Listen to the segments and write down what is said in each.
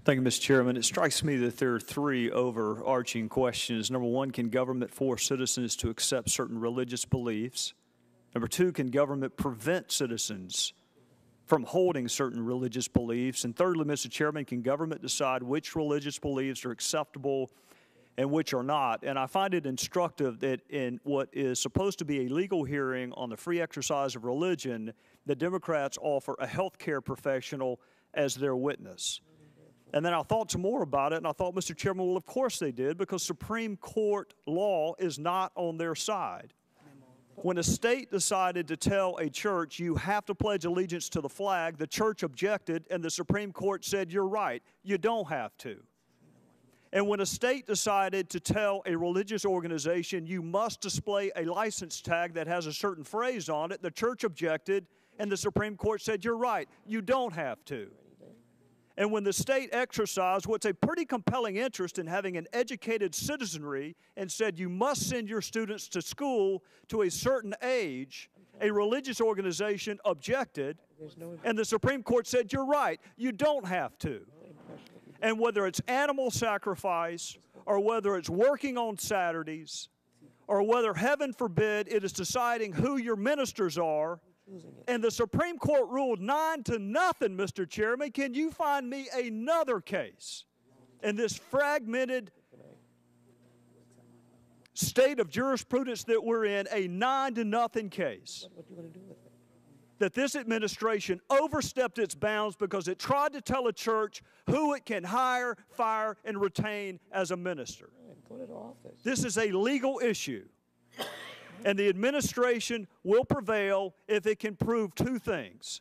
Thank you, Mr. Chairman. It strikes me that there are three overarching questions. Number one, can government force citizens to accept certain religious beliefs? Number two, can government prevent citizens from holding certain religious beliefs? And thirdly, Mr. Chairman, can government decide which religious beliefs are acceptable and which are not? And I find it instructive that in what is supposed to be a legal hearing on the free exercise of religion, the Democrats offer a health care professional as their witness. And then I thought some more about it, and I thought, Mr. Chairman, well, of course they did, because Supreme Court law is not on their side. When a state decided to tell a church, you have to pledge allegiance to the flag, the church objected, and the Supreme Court said, you're right, you don't have to. And when a state decided to tell a religious organization, you must display a license tag that has a certain phrase on it, the church objected, and the Supreme Court said, you're right, you don't have to. And when the state exercised what's a pretty compelling interest in having an educated citizenry and said you must send your students to school to a certain age, a religious organization objected, and the Supreme Court said, you're right, you don't have to. And whether it's animal sacrifice, or whether it's working on Saturdays, or whether, heaven forbid, it is deciding who your ministers are, and the Supreme Court ruled 9-0, Mr. Chairman. Can you find me another case in this fragmented state of jurisprudence that we're in, a 9-0 case, that this administration overstepped its bounds because it tried to tell a church who it can hire, fire, and retain as a minister? This is a legal issue. And the administration will prevail if it can prove two things.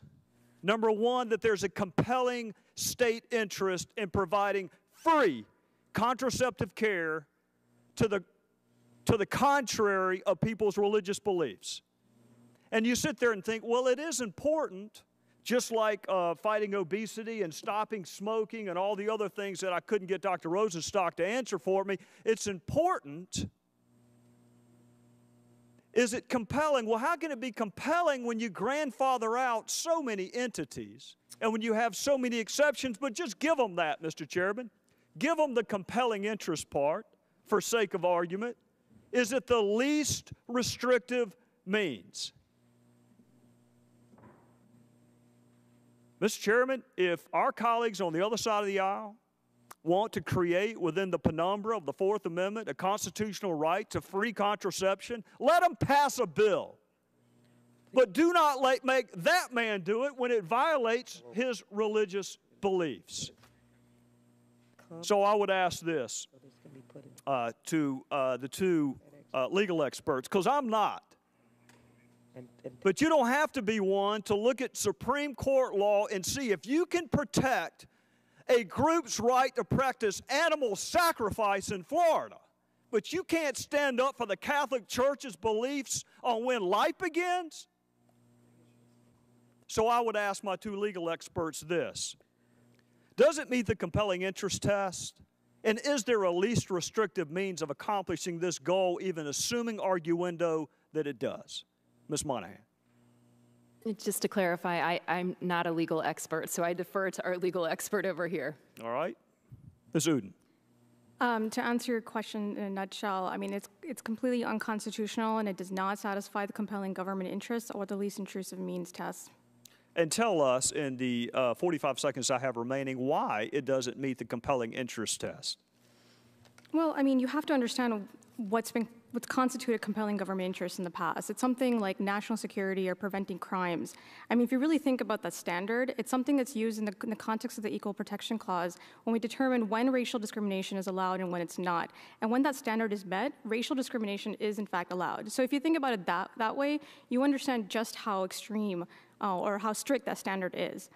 Number one, that there's a compelling state interest in providing free contraceptive care to the contrary of people's religious beliefs. And you sit there and think, well, it is important, just like fighting obesity and stopping smoking and all the other things that I couldn't get Dr. Rosenstock to answer for me. It's important. Is it compelling? Well, how can it be compelling when you grandfather out so many entities and when you have so many exceptions? But just give them that, Mr. Chairman. Give them the compelling interest part for sake of argument. Is it the least restrictive means? Mr. Chairman, if our colleagues on the other side of the aisle want to create within the penumbra of the Fourth Amendment a constitutional right to free contraception, let them pass a bill. But do not make that man do it when it violates his religious beliefs. So I would ask this to the two legal experts, because I'm not. But you don't have to be one to look at Supreme Court law and see if you can protect a group's right to practice animal sacrifice in Florida, but you can't stand up for the Catholic Church's beliefs on when life begins? So I would ask my two legal experts this. Does it meet the compelling interest test? And is there a least restrictive means of accomplishing this goal, even assuming arguendo that it does? Ms. Monahan. Just to clarify, I'm not a legal expert, so I defer to our legal expert over here. All right. Ms. Uden. To answer your question in a nutshell, I mean, it's completely unconstitutional, and it does not satisfy the compelling government interest or the least intrusive means test. And tell us, in the 45 seconds I have remaining, why it doesn't meet the compelling interest test. Well, I mean, you have to understand what's constituted compelling government interest in the past. It's something like national security or preventing crimes. I mean, if you really think about that standard, it's something that's used in the context of the Equal Protection Clause when we determine when racial discrimination is allowed and when it's not. And when that standard is met, racial discrimination is in fact allowed. So if you think about it that way, you understand just how extreme or how strict that standard is.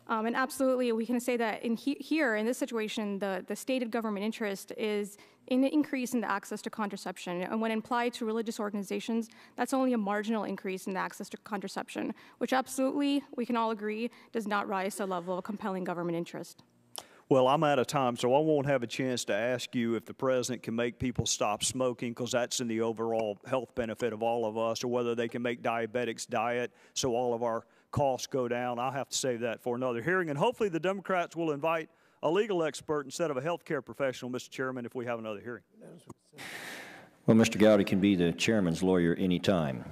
And absolutely, we can say that here, in this situation, the stated government interest is in an increase in the access to contraception. And when applied to religious organizations, that's only a marginal increase in the access to contraception, which absolutely, we can all agree, does not rise to a level of compelling government interest. Well, I'm out of time, so I won't have a chance to ask you if the president can make people stop smoking, because that's in the overall health benefit of all of us, or whether they can make diabetics diet so all of our costs go down. I'll have to save that for another hearing, and hopefully the Democrats will invite a legal expert instead of a healthcare professional, Mr. Chairman, if we have another hearing. Well, Mr. Gowdy can be the chairman's lawyer anytime.